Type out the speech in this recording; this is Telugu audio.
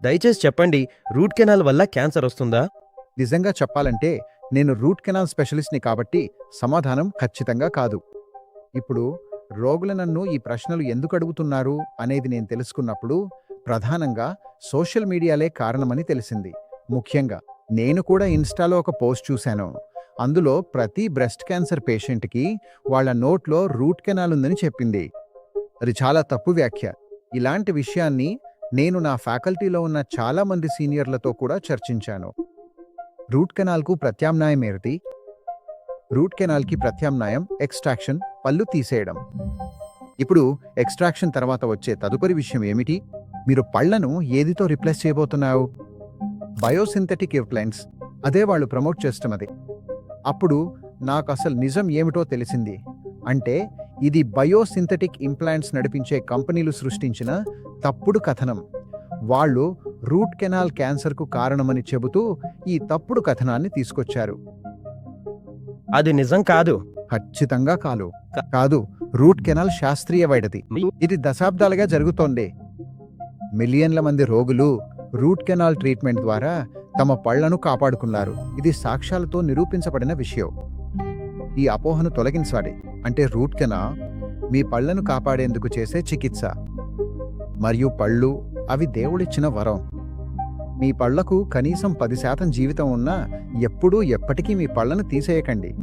దయచేసి చెప్పండి, రూట్ కెనాల్ వల్ల క్యాన్సర్ వస్తుందా? నిజంగా చెప్పాలంటే నేను రూట్ కెనాల్ స్పెషలిస్ట్ని కాబట్టి సమాధానం ఖచ్చితంగా కాదు. ఇప్పుడు రోగులు నన్ను ఈ ప్రశ్నలు ఎందుకు అడుగుతున్నారు అనేది నేను తెలుసుకున్నప్పుడు ప్రధానంగా సోషల్ మీడియాలే కారణమని తెలిసింది. ముఖ్యంగా నేను కూడా ఇన్స్టాలో ఒక పోస్ట్ చూశాను. అందులో ప్రతి బ్రెస్ట్ క్యాన్సర్ పేషెంట్కి వాళ్ళ నోట్లో రూట్ కెనాల్ ఉందని చెప్పింది. అది చాలా తప్పు వ్యాఖ్య. ఇలాంటి విషయాన్ని నేను నా ఫ్యాకల్టీలో ఉన్న చాలా మంది సీనియర్లతో కూడా చర్చించాను. రూట్ కెనాల్కు ప్రత్యామ్నాయం ఏమిటి? రూట్ కెనాల్కి ప్రత్యామ్నాయం ఎక్స్ట్రాక్షన్, పళ్ళు తీసేయడం. ఇప్పుడు ఎక్స్ట్రాక్షన్ తర్వాత వచ్చే తదుపరి విషయం ఏమిటి? మీరు పళ్లను ఏదితో రిప్లేస్ చేయబోతున్నావు? బయోసింథెటిక్ ఇంప్లాంట్స్. అదే వాళ్ళు ప్రమోట్ చేస్తున్నది. అప్పుడు నాకు అసలు నిజం ఏమిటో తెలిసింది. అంటే ఇది బయోసింథెటిక్ ఇంప్లాంట్స్ నడిపించే కంపెనీలు సృష్టించిన తప్పుడు కథనం. వాళ్ళు రూట్ కెనాల్ క్యాన్సర్కు కారణమని చెబుతూ ఈ తప్పుడు కథనాన్ని తీసుకొచ్చారు. అది నిజం కాదు. ఖచ్చితంగా కాదు. రూట్ కెనాల్ శాస్త్రీయ వైద్యది. ఇది దశాబ్దాలుగా జరుగుతోంది. మిలియన్ల మంది రోగులు రూట్ కెనాల్ ట్రీట్మెంట్ ద్వారా తమ పళ్లను కాపాడుకున్నారు. ఇది సాక్ష్యాలతో నిరూపించబడిన విషయం. ఈ అపోహను తొలగించాలి. అంటే రూట్ కెనాల్ మీ పళ్లను కాపాడేందుకు చేసే చికిత్స. మరియు పళ్ళు అవి దేవుడిచ్చిన వరం. మీ పళ్లకు కనీసం 10% జీవితం ఉన్నా ఎప్పుడూ ఎప్పటికీ మీ పళ్లను తీసేయకండి.